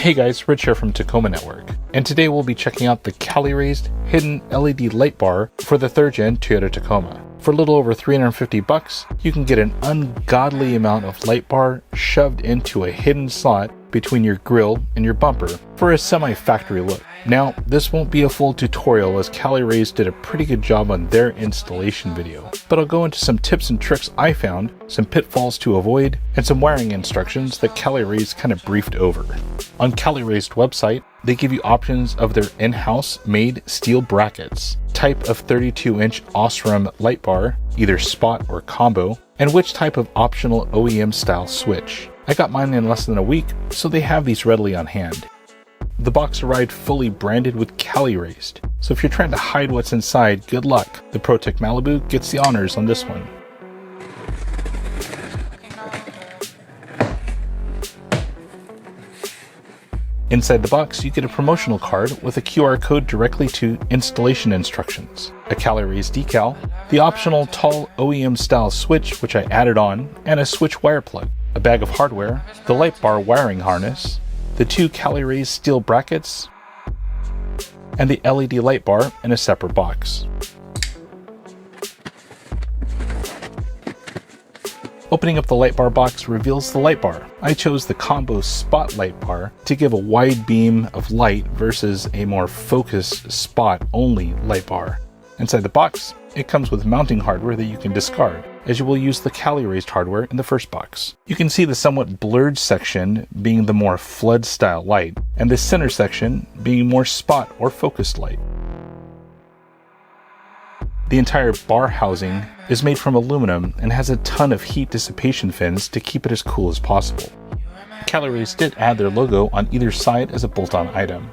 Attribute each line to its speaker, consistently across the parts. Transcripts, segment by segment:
Speaker 1: Hey guys, Rich here from Tacoma Network, and today we'll be checking out the Cali Raised hidden LED light bar for the 3rd gen Toyota Tacoma. For a little over $350, you can get an ungodly amount of light bar shoved into a hidden slot between your grille and your bumper for a semi-factory look. Now, this won't be a full tutorial as Cali Raised did a pretty good job on their installation video, but I'll go into some tips and tricks I found, some pitfalls to avoid, and some wiring instructions that Cali Raised kind of briefed over. On Cali Raised website, they give you options of their in-house made steel brackets, type of 32-inch OSRAM light bar, either spot or combo, and which type of optional OEM style switch. I got mine in less than a week, so they have these readily on hand. The box arrived fully branded with Cali Raised, so if you're trying to hide what's inside, good luck. The ProTech Malibu gets the honors on this one. Inside the box, you get a promotional card with a QR code directly to installation instructions, a Cali Raised decal, the optional tall OEM style switch which I added on, and a switch wire plug, a bag of hardware, the light bar wiring harness, the 2 Cali Raised steel brackets, and the LED light bar in a separate box. Opening up the light bar box reveals the light bar. I chose the combo spot light bar to give a wide beam of light versus a more focused spot only light bar. Inside the box, it comes with mounting hardware that you can discard, as you will use the Cali Raised hardware in the first box. You can see the somewhat blurred section being the more flood style light, and the center section being more spot or focused light. The entire bar housing is made from aluminum and has a ton of heat dissipation fins to keep it as cool as possible. Cali Raised did add their logo on either side as a bolt-on item.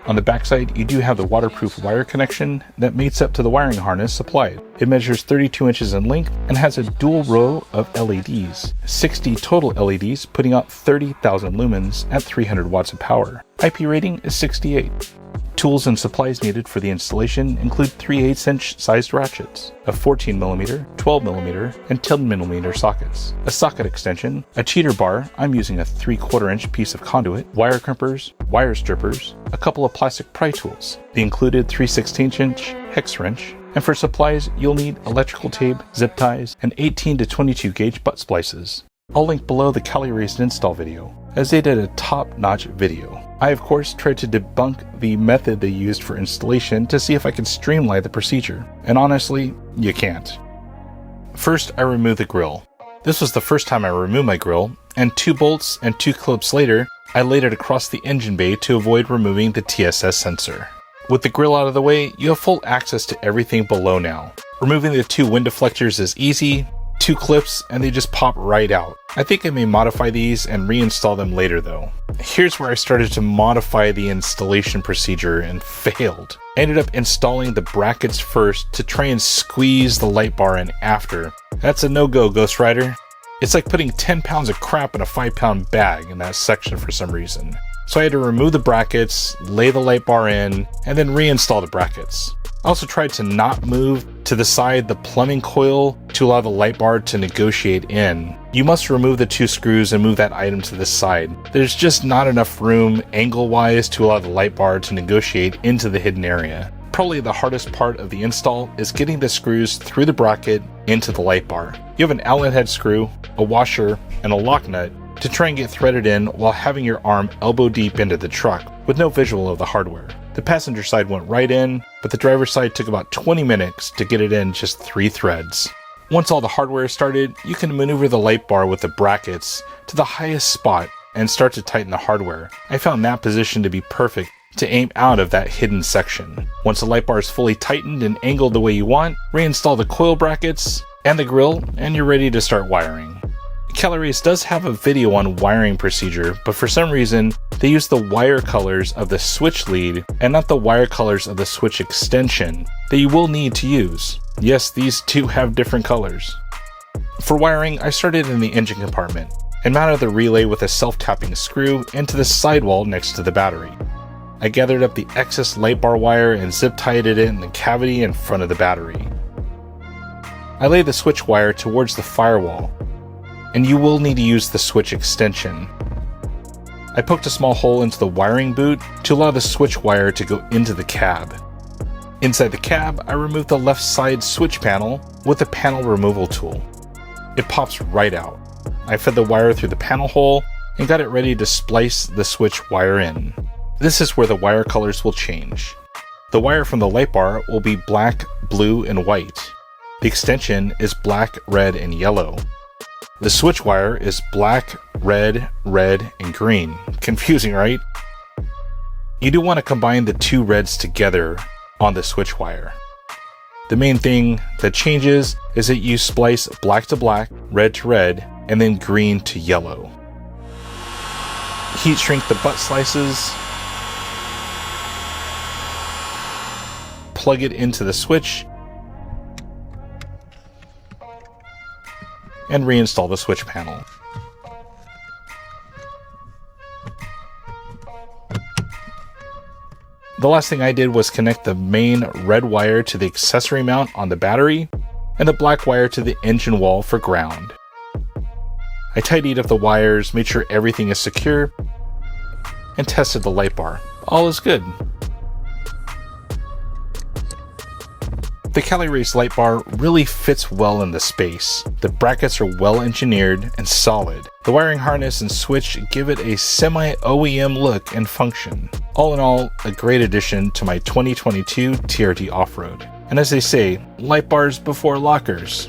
Speaker 1: On the backside, you do have the waterproof wire connection that mates up to the wiring harness supplied. It measures 32 inches in length and has a dual row of LEDs, 60 total LEDs putting out 30,000 lumens at 300 watts of power. IP rating is 68. Tools and supplies needed for the installation include 3/8-inch sized ratchets, a 14mm, 12mm, and 10mm sockets, a socket extension, a cheater bar, I'm using a 3/4-inch piece of conduit, wire crimpers, wire strippers, a couple of plastic pry tools, the included 3/16-inch hex wrench, and for supplies you'll need electrical tape, zip ties, and 18 to 22 gauge butt splices. I'll link below the Cali Raised install video, as they did a top-notch video. I of course tried to debunk the method they used for installation to see if I could streamline the procedure, and honestly, you can't. First, I removed the grille. This was the first time I removed my grille, and 2 bolts and 2 clips later, I laid it across the engine bay to avoid removing the TSS sensor. With the grille out of the way, you have full access to everything below now. Removing the 2 wind deflectors is easy, 2 clips, and they just pop right out. I think I may modify these and reinstall them later though. Here's where I started to modify the installation procedure and failed. I ended up installing the brackets first to try and squeeze the light bar in after. That's a no-go, Ghost Rider. It's like putting 10 pounds of crap in a 5-pound bag in that section for some reason. So I had to remove the brackets, lay the light bar in, and then reinstall the brackets. I also tried to not move to the side the plumbing coil to allow the light bar to negotiate in. You must remove the 2 screws and move that item to the side. There's just not enough room angle-wise to allow the light bar to negotiate into the hidden area. Probably the hardest part of the install is getting the screws through the bracket into the light bar. You have an Allen head screw, a washer, and a lock nut to try and get threaded in while having your arm elbow deep into the truck with no visual of the hardware. The passenger side went right in, but the driver's side took about 20 minutes to get it in just 3 threads. Once all the hardware is started, you can maneuver the light bar with the brackets to the highest spot and start to tighten the hardware. I found that position to be perfect to aim out of that hidden section. Once the light bar is fully tightened and angled the way you want, reinstall the coil brackets and the grille, and you're ready to start wiring. Cali Raised does have a video on wiring procedure, but for some reason, they use the wire colors of the switch lead and not the wire colors of the switch extension that you will need to use. Yes, these do have different colors. For wiring, I started in the engine compartment and mounted the relay with a self-tapping screw into the sidewall next to the battery. I gathered up the excess light bar wire and zip-tied it in the cavity in front of the battery. I laid the switch wire towards the firewall, and you will need to use the switch extension. I poked a small hole into the wiring boot to allow the switch wire to go into the cab. Inside the cab, I removed the left side switch panel with the panel removal tool. It pops right out. I fed the wire through the panel hole and got it ready to splice the switch wire in. This is where the wire colors will change. The wire from the light bar will be black, blue, and white. The extension is black, red, and yellow. The switch wire is black, red, red, and green. Confusing, right? You do want to combine the two reds together on the switch wire. The main thing that changes is that you splice black to black, red to red, and then green to yellow. Heat shrink the butt slices, plug it into the switch, and reinstall the switch panel. The last thing I did was connect the main red wire to the accessory mount on the battery and the black wire to the engine wall for ground. I tidied up the wires, made sure everything is secure, and tested the light bar. All is good. The Cali Raised light bar really fits well in the space. The brackets are well engineered and solid. The wiring harness and switch give it a semi-OEM look and function. All in all, a great addition to my 2022 TRD Off-Road. And as they say, light bars before lockers.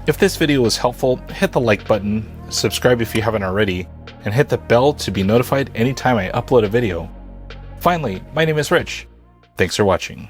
Speaker 1: If this video was helpful, hit the like button, subscribe if you haven't already, and hit the bell to be notified anytime I upload a video. Finally, my name is Rich. Thanks for watching.